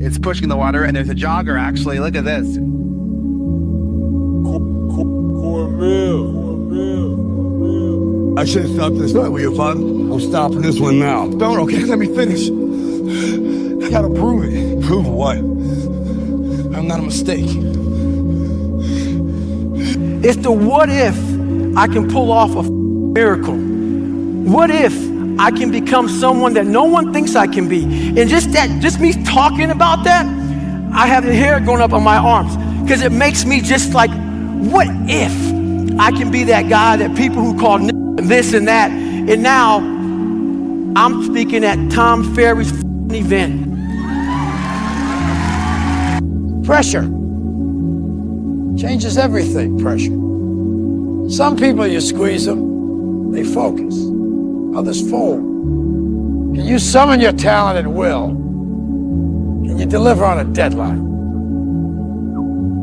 It's pushing the water, and there's a jogger, actually. Look at this. I should have stopped this night with you, Father. I'm stopping this one now. Don't, okay? Let me finish. I gotta prove it. Prove what? I'm not a mistake. It's the what if I can pull off a miracle. What if I can become someone that no one thinks I can be? And just me talking about that, I have the hair going up on my arms because it makes me just like, what if I can be that guy that people who call this and that, and now I'm speaking at Tom Ferry's event. Pressure changes everything, pressure. Some people, you squeeze them, they focus. Others fold. Can you summon your talent at will? Can you deliver on a deadline?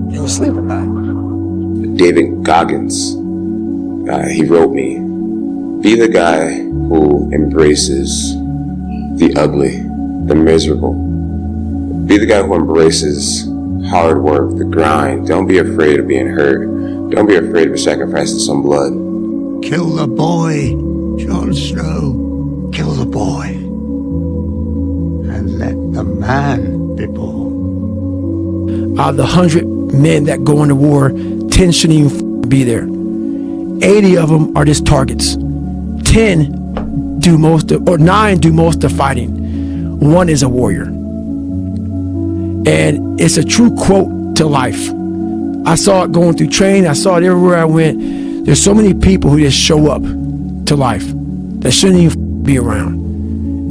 Can you sleep at night? David Goggins, he wrote me, be the guy who embraces the ugly, the miserable. Be the guy who embraces hard work, the grind. Don't be afraid of being hurt. Don't be afraid of sacrificing some blood. Kill the boy, Jon Snow. Kill the boy. And let the man be born. Out of the 100 men that go into war, 10 shouldn't even be there. 80 of them are just targets. 10 do most of, or 9 do most of fighting. 1 is a warrior. And it's a true quote to life. I saw it going through training. I saw it everywhere I went. There's so many people who just show up to life that shouldn't even be around.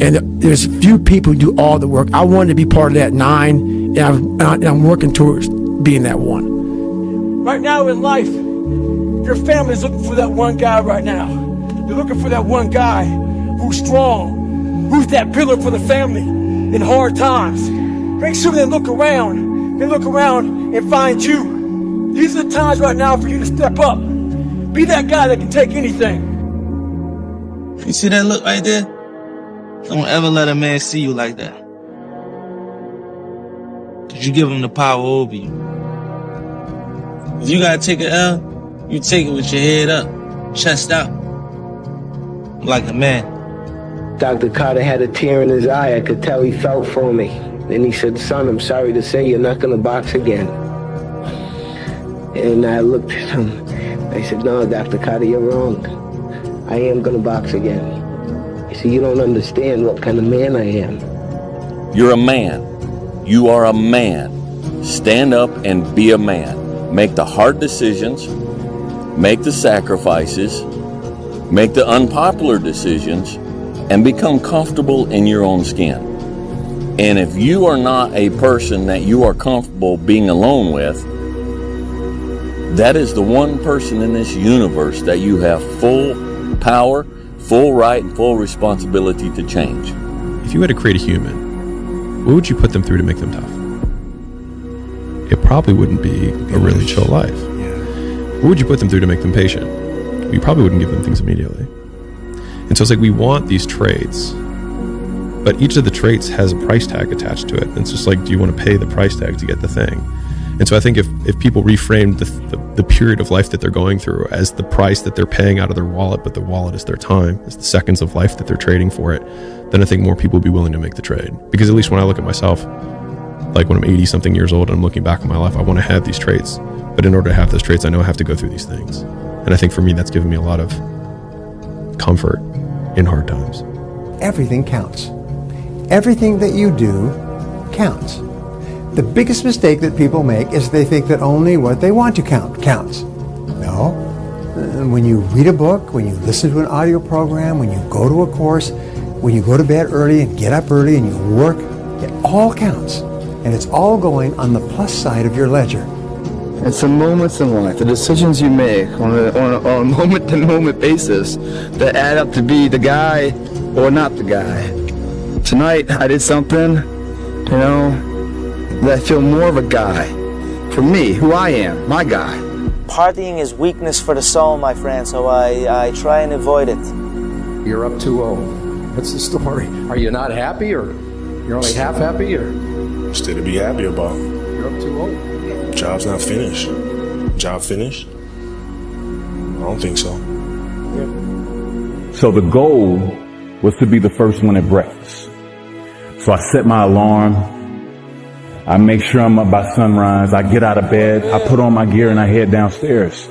And there's a few people who do all the work. I wanted to be part of that 9, and I'm working towards being that 1. Right now in life, your family's looking for that one guy right now. They're looking for that one guy who's strong, who's that pillar for the family in hard times. Make sure they look around. They look around and find you. These are the times right now for you to step up. Be that guy that can take anything. You see that look right there? Don't ever let a man see you like that. Cause you give him the power over you. If you gotta take an L, you take it with your head up, chest out, like a man. Dr. Carter had a tear in his eye. I could tell he felt for me. Then he said, son, I'm sorry to say you're not gonna box again. And I looked at him. I said, no, Dr. Carter, you're wrong. I am gonna box again. He said, you don't understand what kind of man I am. You're a man. You are a man. Stand up and be a man. Make the hard decisions. Make the sacrifices. Make the unpopular decisions. And become comfortable in your own skin. And if you are not a person that you are comfortable being alone with, that is the one person in this universe that you have full power, full right, and full responsibility to change. If you had to create a human, what would you put them through to make them tough? It probably wouldn't be a really chill life. What would you put them through to make them patient? You probably wouldn't give them things immediately. And so it's like we want these traits, but each of the traits has a price tag attached to it. And it's just like, do you want to pay the price tag to get the thing? And so I think if people reframed the period of life that they're going through as the price that they're paying out of their wallet, but the wallet is their time, is the seconds of life that they're trading for it, then I think more people would be willing to make the trade. Because at least when I look at myself, like when I'm 80 something years old and I'm looking back on my life, I want to have these traits. But in order to have those traits, I know I have to go through these things. And I think for me, that's given me a lot of comfort in hard times. Everything counts. Everything that you do counts. The biggest mistake that people make is they think that only what they want to count counts. No. When you read a book, when you listen to an audio program, when you go to a course, when you go to bed early and get up early and you work, it all counts. And it's all going on the plus side of your ledger. It's the moments in life, the decisions you make on a moment-to-moment basis that add up to be the guy or not the guy. Tonight, I did something, that I feel more of a guy. For me, who I am, my guy. Partying is weakness for the soul, my friend, so I try and avoid it. You're up 2-0. What's the story? Are you not happy, or you're only half happy, or? Still to be happy about. You're up too old. Job's not finished. Job finished? I don't think so. So the goal was to be the first one at breakfast. So I set my alarm. I make sure I'm up by sunrise. I get out of bed. I put on my gear and I head downstairs.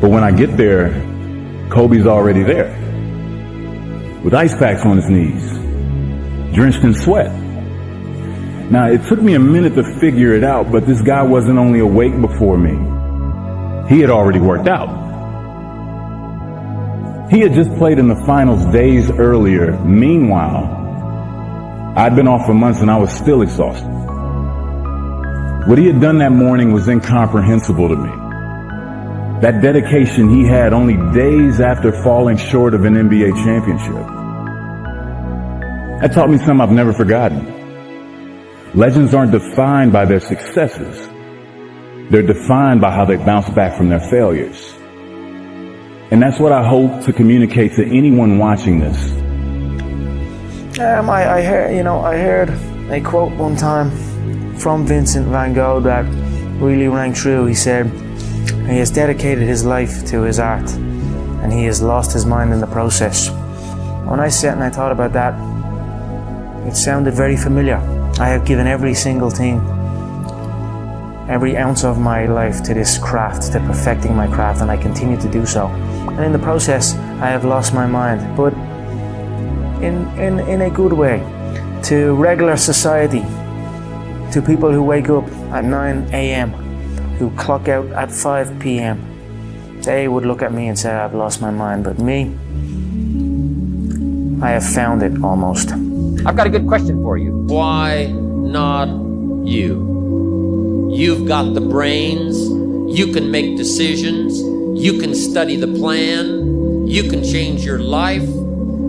But when I get there, Kobe's already there with ice packs on his knees, drenched in sweat. Now, it took me a minute to figure it out, but this guy wasn't only awake before me. He had already worked out. He had just played in the finals days earlier. Meanwhile, I'd been off for months and I was still exhausted. What he had done that morning was incomprehensible to me. That dedication he had only days after falling short of an NBA championship. That taught me something I've never forgotten. Legends aren't defined by their successes. They're defined by how they bounce back from their failures. And that's what I hope to communicate to anyone watching this. I heard a quote one time from Vincent van Gogh that really rang true. He said, he has dedicated his life to his art, and he has lost his mind in the process. When I sat and I thought about that, it sounded very familiar. I have given every single thing, every ounce of my life to this craft, to perfecting my craft, and I continue to do so. And in the process, I have lost my mind, but in a good way, to regular society, to people who wake up at 9 a.m., who clock out at 5 p.m. They would look at me and say, I've lost my mind, but me, I have found it almost. I've got a good question for you. Why not you? You've got the brains, you can make decisions, you can study the plan, you can change your life,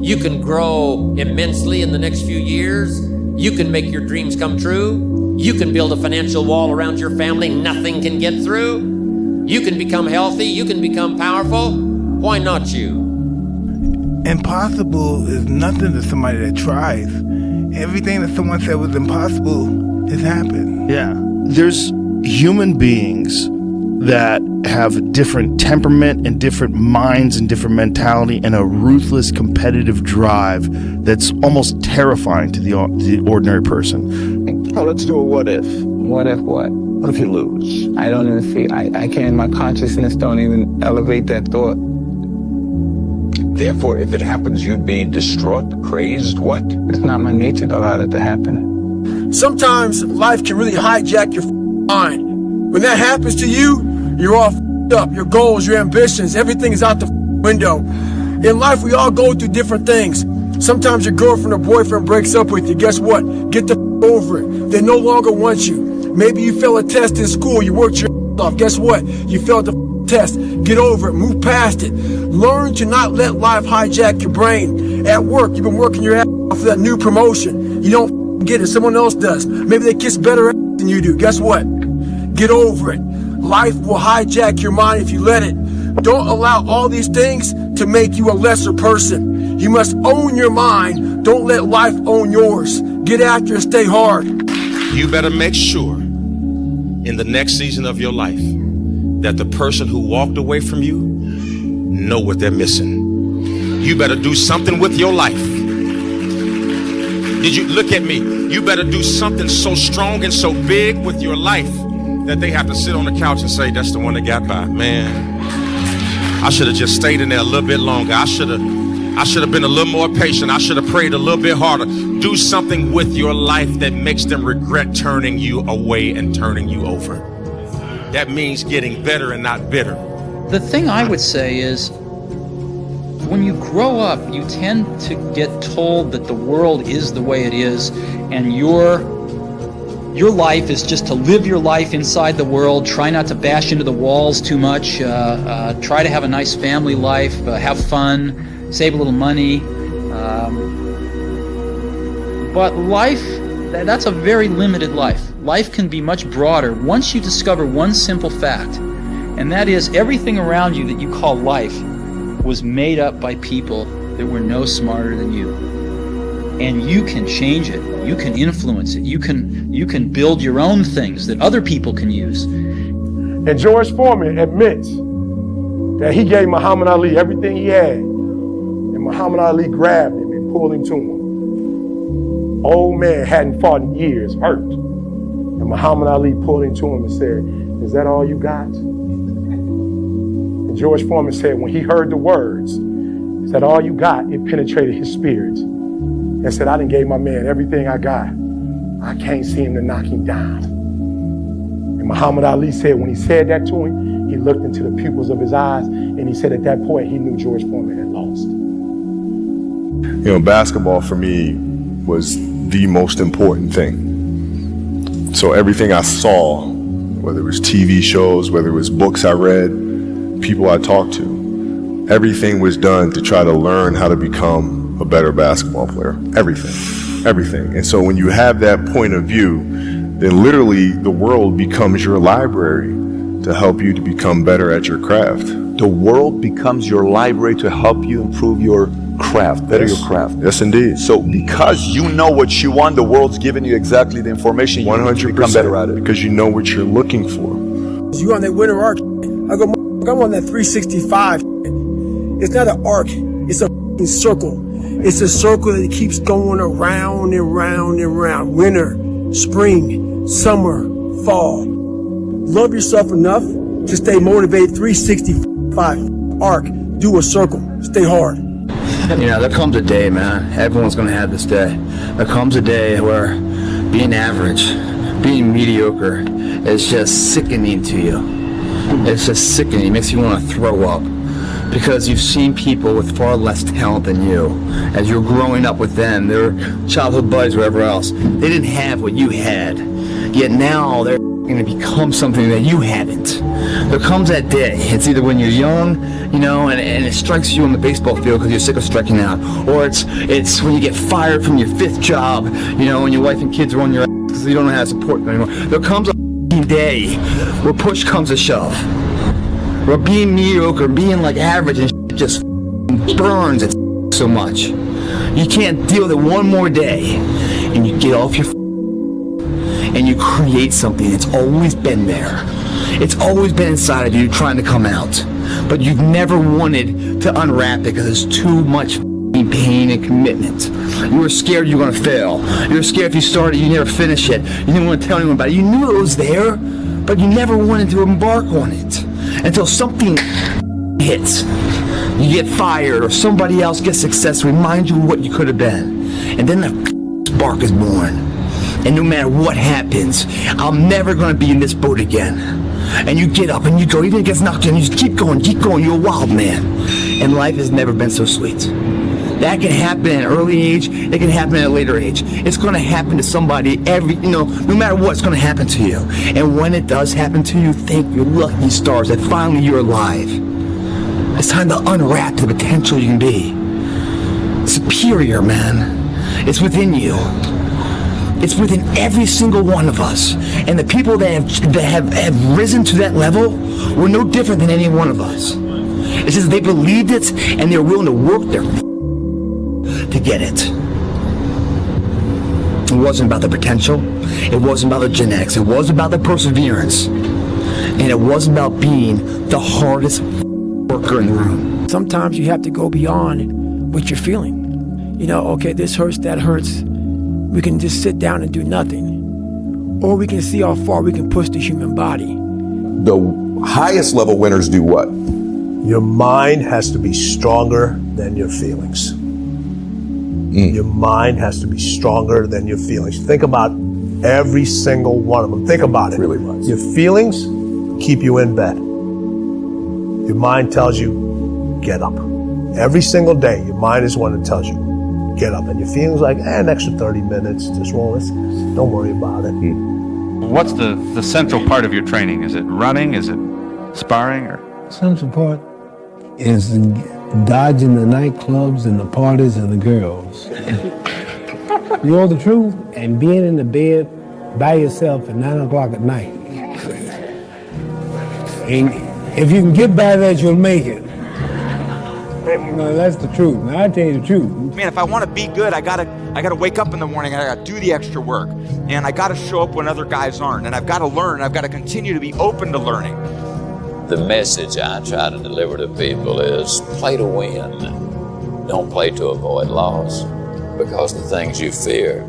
you can grow immensely in the next few years, you can make your dreams come true, you can build a financial wall around your family nothing can get through, you can become healthy, you can become powerful. Why not you? Impossible is nothing to somebody that tries. Everything that someone said was impossible has happened. Yeah. There's human beings that have different temperament and different minds and different mentality and a ruthless competitive drive that's almost terrifying to the ordinary person. Oh, let's do a what if. What if what? What if you lose? I don't even feel, I can't, my consciousness don't even elevate that thought. Therefore, if it happens, you'd be distraught, crazed, what? It's not my nature to allow that to happen. Sometimes life can really hijack your mind. When that happens to you, you're all up. Your goals, your ambitions, everything is out the window. In life, we all go through different things. Sometimes your girlfriend or boyfriend breaks up with you. Guess what? Get the over it. They no longer want you. Maybe you fail a test in school. You worked your off. Guess what? You failed the test. Get over it. Move past it. Learn to not let life hijack your brain. At work, you've been working your ass off for that new promotion. You don't get it. Someone else does. Maybe they kiss better than you do. Guess what? Get over it. Life will hijack your mind if you let it. Don't allow all these things to make you a lesser person. You must own your mind. Don't let life own yours. Get after it. Stay hard. You better make sure in the next season of your life that the person who walked away from you know what they're missing. You better do something with your life. Did you look at me? You better do something so strong and so big with your life that they have to sit on the couch and say, that's the one that got by. Man, I should have just stayed in there a little bit longer. I should have been a little more patient. I should have prayed a little bit harder. Do something with your life that makes them regret turning you away and turning you over. That means getting better and not bitter. The thing I would say is, when you grow up, you tend to get told that the world is the way it is, and your life is just to live your life inside the world, try not to bash into the walls too much, try to have a nice family life, have fun, save a little money. But life, that's a very limited life. Life can be much broader once you discover one simple fact, and that is everything around you that you call life was made up by people that were no smarter than you. and you can change it. You can influence it. You can build your own things that other people can use. And George Foreman admits that he gave Muhammad Ali everything he had, and Muhammad Ali grabbed him and pulled him to him. Old man hadn't fought in years, hurt. And Muhammad Ali pulled him to him and said, "Is that all you got?" And George Foreman said when he heard the words, "Is that all you got?" it penetrated his spirit. And said, "I done gave my man everything I got. I can't see him to knock him down." And Muhammad Ali said when he said that to him, he looked into the pupils of his eyes, and he said at that point he knew George Foreman had lost. You know, basketball for me was the most important thing. So everything I saw, whether it was TV shows, whether it was books I read, people I talked to, everything was done to try to learn how to become a better basketball player. Everything. And so when you have that point of view, then literally the world becomes your library to help you to become better at your craft. The world becomes your library to help you improve your craft, better your craft. Yes, indeed. So because you know what you want, the world's giving you exactly the information you need to become better at it. Because you know what you're looking for. You on that winter arc? I go, I'm on that 365. It's not an arc. It's a circle. It's a circle that keeps going around and round and round. Winter, spring, summer, fall. Love yourself enough to stay motivated. 365 arc. Do a circle. Stay hard. You know, there comes a day, man. Everyone's gonna have this day. There comes a day where being average, being mediocre is just sickening to you. It's just sickening. It makes you want to throw up. Because you've seen people with far less talent than you. As you're growing up with them, their childhood buddies, whatever else, they didn't have what you had. Yet now they're going to become something that you haven't. There comes that day. It's either when you're young, you know, and it strikes you on the baseball field because you're sick of striking out, or it's when you get fired from your 5th job, you know, and your wife and kids are on your ass because you don't know how to support them anymore. There comes a day where push comes to shove. Where being mediocre, being like average and just burns it so much. You can't deal with it one more day. And you get off your and you create something that's always been there. It's always been inside of you trying to come out. But you've never wanted to unwrap it because there's too much pain and commitment. You were scared you were going to fail. You were scared if you started, you never finish it. You didn't want to tell anyone about it. You knew it was there, but you never wanted to embark on it. Until something hits. You get fired or somebody else gets success, remind you of what you could have been. And then the spark is born. And no matter what happens, I'm never going to be in this boat again. And you get up and you go, even if it gets knocked down, you just keep going, you're a wild man. And life has never been so sweet. That can happen at an early age, it can happen at a later age. It's going to happen to somebody no matter what, it's going to happen to you. And when it does happen to you, thank your lucky stars that finally you're alive. It's time to unwrap the potential you can be. Superior, man. It's within you. It's within every single one of us. And the people that have risen to that level were no different than any one of us. It's just they believed it and they're willing to work their to get it. It wasn't about the potential. It wasn't about the genetics. It wasn't about the perseverance. And it wasn't about being the hardest worker in the room. Sometimes you have to go beyond what you're feeling. You know, okay, this hurts, that hurts. We can just sit down and do nothing. Or we can see how far we can push the human body. The highest level winners do what? Your mind has to be stronger than your feelings. Your mind has to be stronger than your feelings. Think about every single one of them. Think about it. Really was. Your feelings keep you in bed. Your mind tells you, get up. Every single day, your mind is one that tells you, get up. And your feelings like, an extra 30 minutes, just don't worry about it. What's the central part of your training? Is it running? Is it sparring? Or central part is dodging the nightclubs and the parties and the girls. You know the truth? And being in the bed by yourself at 9 o'clock at night. And if you can get by that, you'll make it. No, that's the truth. Now, I tell you the truth. Man, if I want to be good, I gotta I got to wake up in the morning and I got to do the extra work. And I got to show up when other guys aren't. And I've got to learn. I've got to continue to be open to learning. The message I try to deliver to people is play to win. Don't play to avoid loss. Because the things you fear,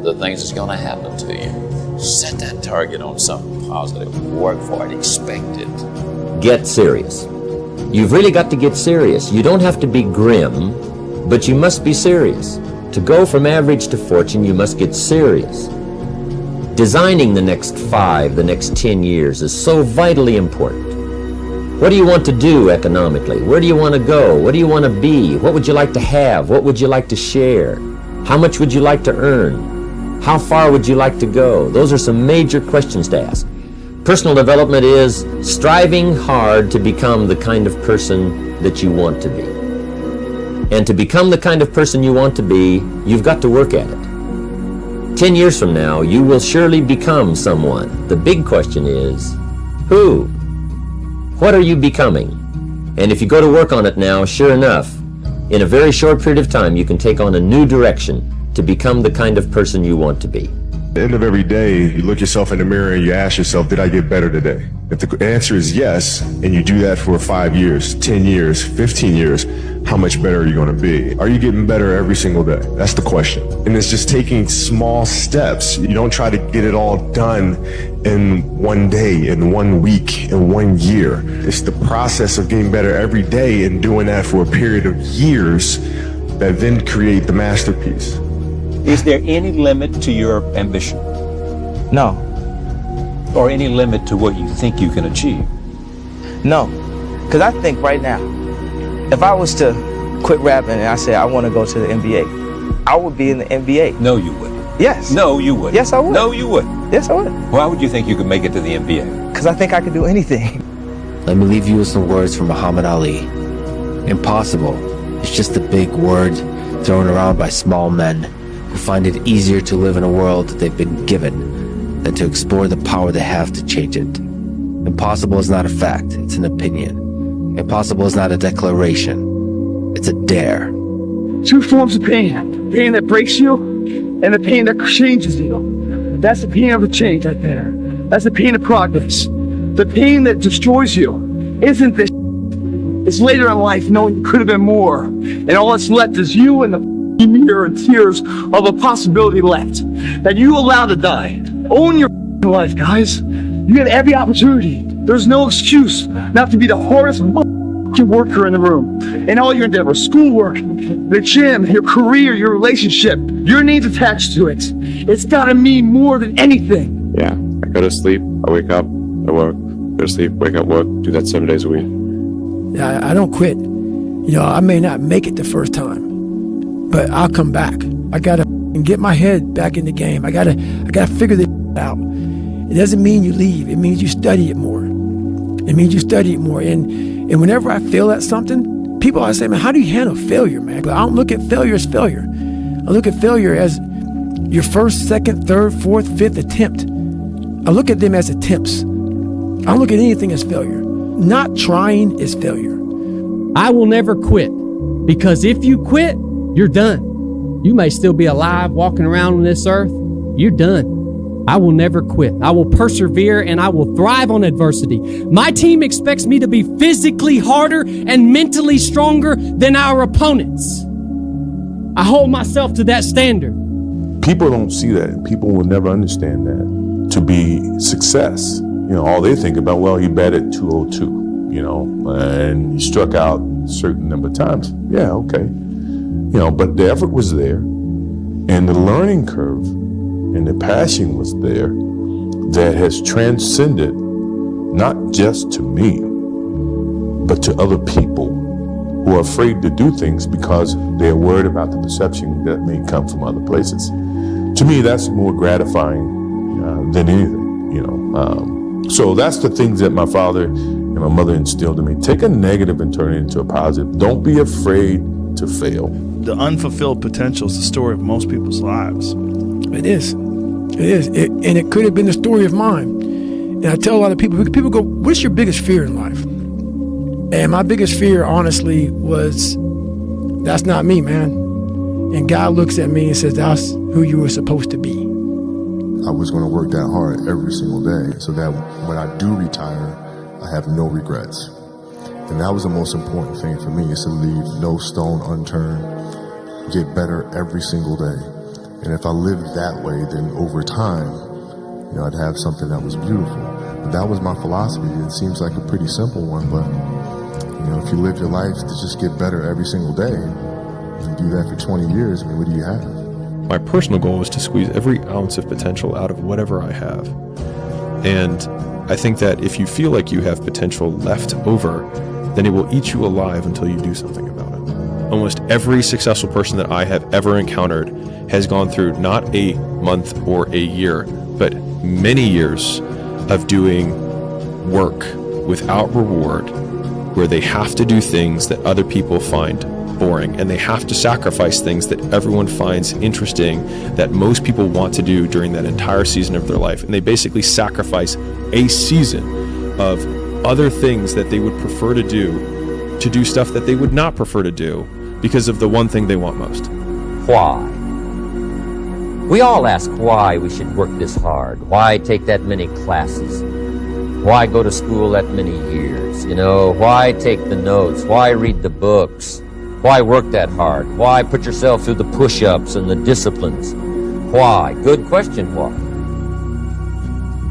the things that's going to happen to you. Set that target on something positive. Work for it. Expect it. Get serious. You've really got to get serious. You don't have to be grim, but you must be serious. To go from average to fortune, you must get serious. Designing the next 5, the next 10 years is so vitally important. What do you want to do economically? Where do you want to go? What do you want to be? What would you like to have? What would you like to share? How much would you like to earn? How far would you like to go? Those are some major questions to ask. Personal development is striving hard to become the kind of person that you want to be. And to become the kind of person you want to be, you've got to work at it. 10 years from now, you will surely become someone. The big question is, who? What are you becoming? And if you go to work on it now, sure enough, in a very short period of time, you can take on a new direction to become the kind of person you want to be. At the end of every day, you look yourself in the mirror and you ask yourself, did I get better today? If the answer is yes, and you do that for 5 years, 10 years, 15 years, how much better are you going to be? Are you getting better every single day? That's the question. And it's just taking small steps. You don't try to get it all done in one day, in 1 week, in 1 year. It's the process of getting better every day and doing that for a period of years that then create the masterpiece. Is there any limit to your ambition? No. Or any limit to what you think you can achieve? No. Because I think right now, if I was to quit rapping and I said I want to go to the NBA, I would be in the NBA. No, you wouldn't. Yes. No, you wouldn't. Yes, I would. No, you wouldn't. Yes, I would. Why would you think you could make it to the NBA? Because I think I could do anything. Let me leave you with some words from Muhammad Ali. Impossible is just a big word thrown around by small men who find it easier to live in a world that they've been given than to explore the power they have to change it. Impossible is not a fact, it's an opinion. Impossible is not a declaration, it's a dare. Two forms of pain. Pain that breaks you and the pain that changes you. That's the pain of a change right there. That's the pain of progress. The pain that destroys you isn't this. It's later in life knowing you could have been more. And all that's left is you and the mirror and tears of a possibility left that you allow to die. Own your life, guys. You get every opportunity. There's no excuse not to be the hardest worker in the room. And all your endeavors, schoolwork, the gym, your career, your relationship, your needs attached to it. It's gotta mean more than anything. Yeah, I go to sleep, I wake up, I work, go to sleep, wake up, work, do that 7 days a week. I don't quit. You know, I may not make it the first time, but I'll come back. I gotta get my head back in the game. I gotta figure this out. It doesn't mean you leave. It means you study it more. It means you study it more. And whenever I fail at something, people always say, man, how do you handle failure, man? But I don't look at failure as failure. I look at failure as your first, second, third, fourth, fifth attempt. I look at them as attempts. I don't look at anything as failure. Not trying is failure. I will never quit, because if you quit, you're done. You may still be alive walking around on this earth. You're done. I will never quit. I will persevere and I will thrive on adversity. My team expects me to be physically harder and mentally stronger than our opponents. I hold myself to that standard. People don't see that, and people will never understand that to be success. You know, all they think about, well, he batted 202, you know, and he struck out a certain number of times. Yeah, okay. You know, but the effort was there, and the learning curve and the passion was there that has transcended not just to me, but to other people who are afraid to do things because they're worried about the perception that may come from other places. To me, that's more gratifying than anything, you know. So that's the things that my father and my mother instilled in me. Take a negative and turn it into a positive. Don't be afraid to fail. The unfulfilled potential is the story of most people's lives. It is. It is. And it could have been the story of mine. And I tell a lot of people go, what's your biggest fear in life? And my biggest fear, honestly, was, that's not me, man. And God looks at me and says, that's who you were supposed to be. I was going to work that hard every single day so that when I do retire, I have no regrets. And that was the most important thing for me, is to leave no stone unturned, get better every single day. And if I lived that way, then over time, I'd have something that was beautiful. But that was my philosophy. It seems like a pretty simple one, but if you live your life to just get better every single day, and do that for 20 years, what do you have? My personal goal is to squeeze every ounce of potential out of whatever I have. And I think that if you feel like you have potential left over, then it will eat you alive until you do something about it. Almost every successful person that I have ever encountered has gone through not a month or a year, but many years of doing work without reward, where they have to do things that other people find boring, and they have to sacrifice things that everyone finds interesting, that most people want to do during that entire season of their life. And they basically sacrifice a season of other things that they would prefer to do stuff that they would not prefer to do because of the one thing they want most. Why? We all ask why we should work this hard. Why take that many classes? Why go to school that many years? Why take the notes? Why read the books? Why work that hard? Why put yourself through the push-ups and the disciplines? Why? Good question, why?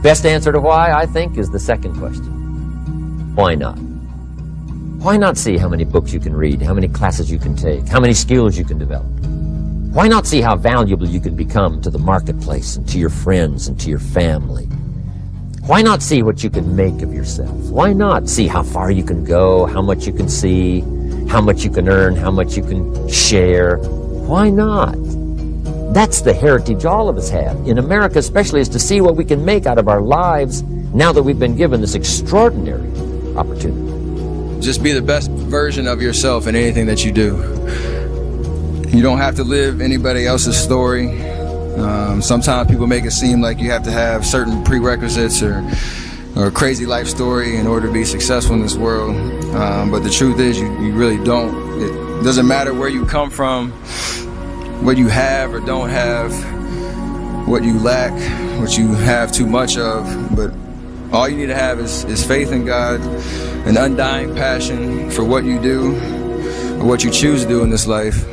Best answer to why, I think, is the second question. Why not? Why not see how many books you can read, how many classes you can take, how many skills you can develop? Why not see how valuable you can become to the marketplace and to your friends and to your family? Why not see what you can make of yourself? Why not see how far you can go, how much you can see, how much you can earn, how much you can share? Why not? That's the heritage all of us have, in America especially, is to see what we can make out of our lives now that we've been given this extraordinary opportunity. Just be the best version of yourself in anything that you do. You don't have to live anybody else's story. Sometimes people make it seem like you have to have certain prerequisites or a crazy life story in order to be successful in this world. But the truth is, you really don't. It doesn't matter where you come from, what you have or don't have, what you lack, what you have too much of. But all you need to have is faith in God, an undying passion for what you do, or what you choose to do in this life,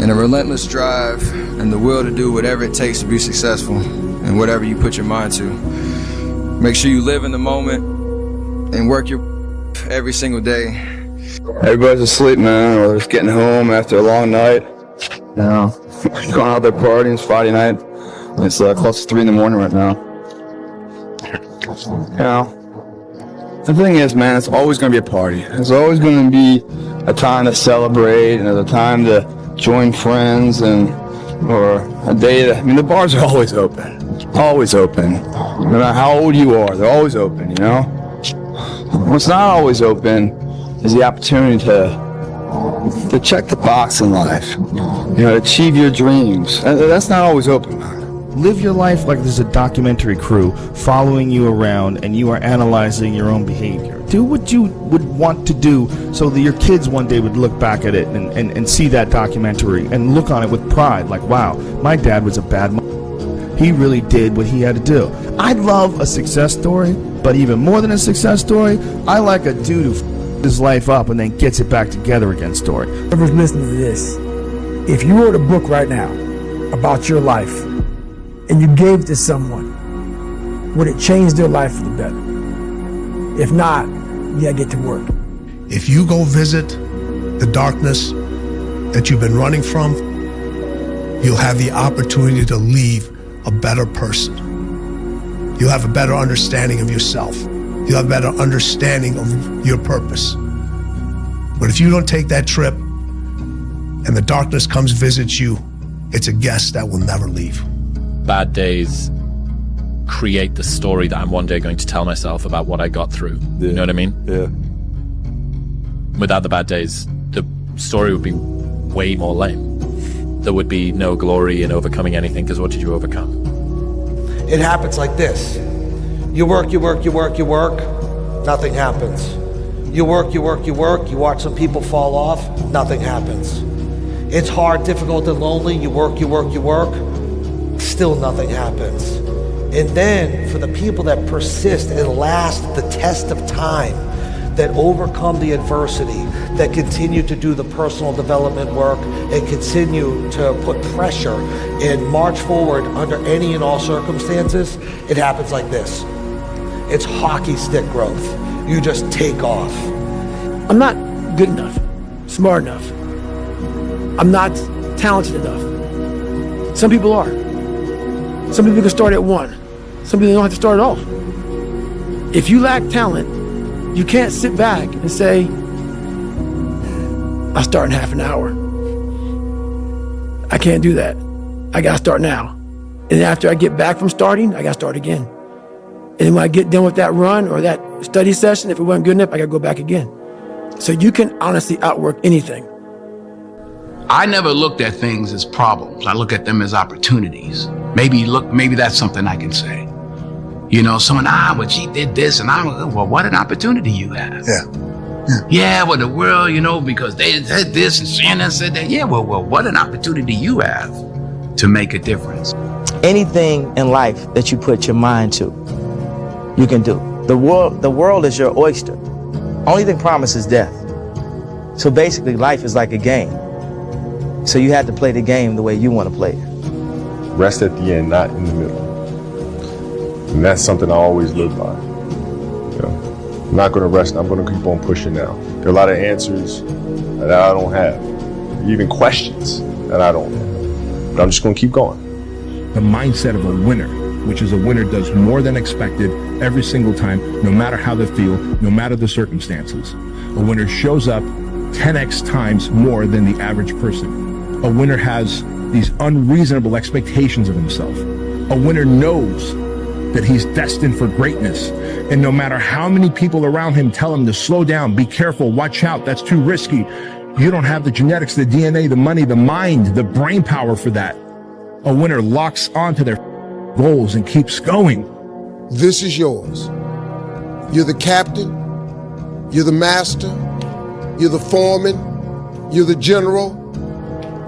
and a relentless drive and the will to do whatever it takes to be successful and whatever you put your mind to. Make sure you live in the moment and work your every single day. Everybody's asleep, man, or just getting home after a long night. Going out there partying. It's Friday night. It's close to 3 in the morning right now. The thing is, man, it's always going to be a party. There's always going to be a time to celebrate and a time to join friends or a day that, the bars are always open. Always open. No matter how old you are, they're always open, What's not always open is the opportunity to check the box in life, achieve your dreams. That's not always open, man. Live your life like there's a documentary crew following you around and you are analyzing your own behavior. Do what you would want to do so that your kids one day would look back at it and see that documentary and look on it with pride, like, wow, my dad was a bad he really did what he had to do. I love a success story, but even more than a success story, I like a dude who his life up and then gets it back together again story. Whoever's listening to this, if you wrote a book right now about your life and you gave it to someone, would it change their life for the better? If not, you gotta get to work. If you go visit the darkness that you've been running from, you'll have the opportunity to leave a better person. You'll have a better understanding of yourself. You'll have a better understanding of your purpose. But if you don't take that trip and the darkness comes visit you, it's a guest that will never leave. Bad days create the story that I'm one day going to tell myself about what I got through. Yeah. You know what I mean? Yeah. Without the bad days, the story would be way more lame. There would be no glory in overcoming anything, because what did you overcome? It happens like this. You work, nothing happens. You work, you watch some people fall off, nothing happens. It's hard, difficult, and lonely. You work, you work, you work. Still nothing happens. And then for the people that persist and last the test of time, that overcome the adversity, that continue to do the personal development work and continue to put pressure and march forward under any and all circumstances, it happens like this. It's hockey stick growth. You just take off. I'm not good enough, smart enough. I'm not talented enough. Some people are. Some people can start at 1. Some people don't have to start at all. If you lack talent, you can't sit back and say, I'll start in half an hour. I can't do that. I gotta start now. And after I get back from starting, I gotta start again. And when I get done with that run or that study session, if it wasn't good enough, I gotta go back again. So you can honestly outwork anything. I never looked at things as problems. I look at them as opportunities. Maybe that's something I can say. You know, someone, well, she did this, and well, what an opportunity you have. Yeah, well, the world, you know, because they said this and Shannon said that. Yeah, well, what an opportunity you have to make a difference. Anything in life that you put your mind to, you can do. The world is your oyster. Only thing promised is death. So basically, life is like a game. So you have to play the game the way you want to play it. Rest at the end, not in the middle. And that's something I always live by. You know, I'm not going to rest. I'm going to keep on pushing now. There are a lot of answers that I don't have, even questions that I don't have. But I'm just going to keep going. The mindset of a winner, which is a winner does more than expected every single time, no matter how they feel, no matter the circumstances. A winner shows up 10x times more than the average person. A winner has these unreasonable expectations of himself. A winner knows that he's destined for greatness. And no matter how many people around him tell him to slow down, be careful, watch out, that's too risky, you don't have the genetics, the DNA, the money, the mind, the brain power for that. A winner locks onto their goals and keeps going. This is yours. You're the captain, you're the master, you're the foreman, you're the general,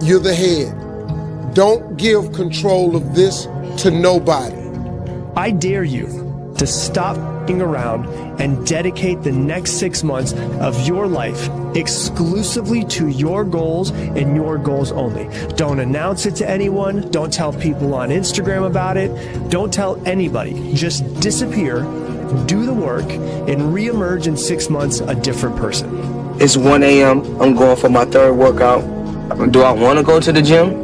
you're the head. Don't give control of this to nobody. I dare you to stop f***ing around and dedicate the next 6 months of your life exclusively to your goals and your goals only. Don't announce it to anyone. Don't tell people on Instagram about it. Don't tell anybody. Just disappear, do the work, and reemerge in 6 months a different person. It's 1 a.m. I'm going for my 3rd workout. Do I want to go to the gym?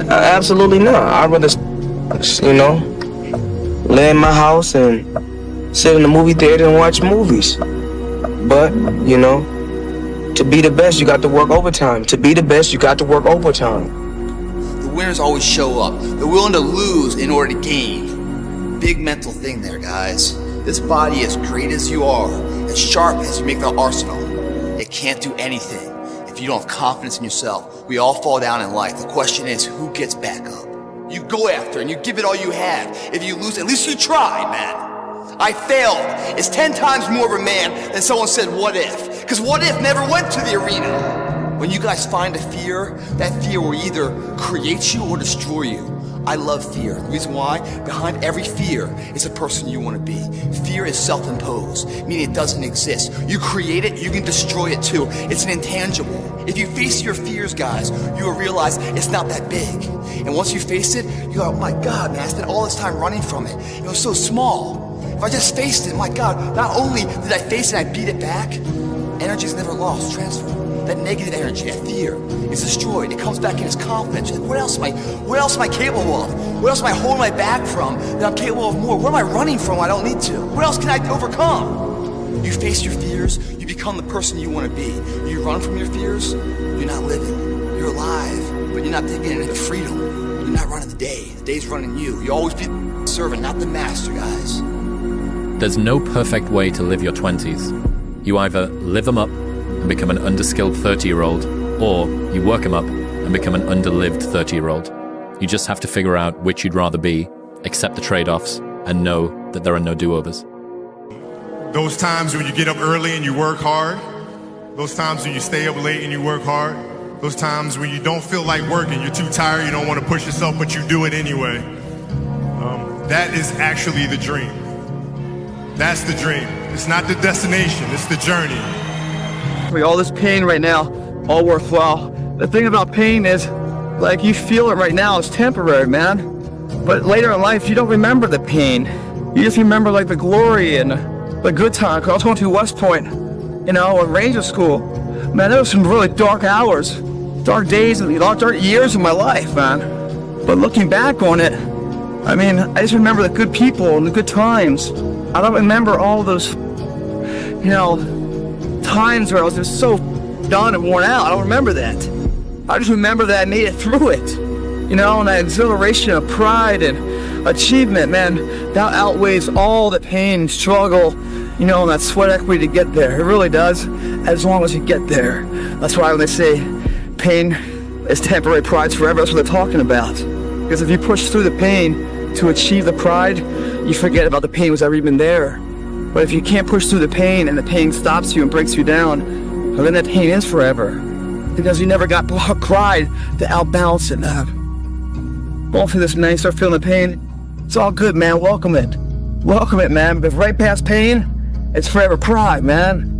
Absolutely not. I'd rather, you know, lay in my house and sit in the movie theater and watch movies. But, you know, to be the best, you got to work overtime. To be the best, you got to work overtime. The winners always show up. They're willing to lose in order to gain. Big mental thing there, guys. This body, as great as you are, as sharp as you make the arsenal, it can't do anything if you don't have confidence in yourself. We all fall down in life. The question is, who gets back up? You go after and you give it all you have. If you lose, at least you tried, man. I failed. It's 10 times more of a man than someone said, what if? Because what if never went to the arena. When you guys find a fear, that fear will either create you or destroy you. I love fear. The reason why? Behind every fear is a person you want to be. Fear is self-imposed, meaning it doesn't exist. You create it, you can destroy it too. It's an intangible. If you face your fears, guys, you will realize it's not that big. And once you face it, you go, oh my God, man, I spent all this time running from it. It was so small. If I just faced it, my God, not only did I face it, I beat it back, energy is never lost, transfer. That negative energy, that fear, is destroyed. It comes back in as confidence. What else am I capable of? What else am I holding my back from that I'm capable of more? What am I running from I don't need to? What else can I overcome? You face your fears, you become the person you want to be. You run from your fears, you're not living. You're alive, but you're not taking into freedom. You're not running the day. The day's running you. You always be the servant, not the master, guys. There's no perfect way to live your 20s. You either live them up and become an underskilled 30-year-old, or you work them up and become an underlived 30-year-old. You just have to figure out which you'd rather be, accept the trade-offs, and know that there are no do-overs. Those times when you get up early and you work hard, those times when you stay up late and you work hard, Those times when you don't feel like working, you're too tired, you don't want to push yourself, but you do it anyway. That is actually the dream. That's the dream. It's not the destination, it's the journey. All this pain right now, all worthwhile. The thing about pain is, like, you feel it right now, it's temporary, man. But later in life, you don't remember the pain. You just remember, like, the glory and the good time. 'Cause I was going to West Point, you know, in Ranger School. Man, there was some really dark hours, dark days, and dark years of my life, man. But looking back on it, I mean, I just remember the good people and the good times. I don't remember all those, you know, times where I was just so done and worn out. I don't remember that. I just remember that I made it through it, you know, and that exhilaration of pride and achievement, man, that outweighs all the pain, struggle, you know, and that sweat equity to get there. It really does, as long as you get there. That's why when they say pain is temporary, pride's forever, that's what they're talking about. Because if you push through the pain to achieve the pride, you forget about the pain was ever even there. But if you can't push through the pain and the pain stops you and breaks you down, well, then that pain is forever. Because you never got pride to outbalance it. Going through this, man, you start feeling the pain, it's all good, man. Welcome it. Welcome it, man. But right past pain, it's forever pride, man.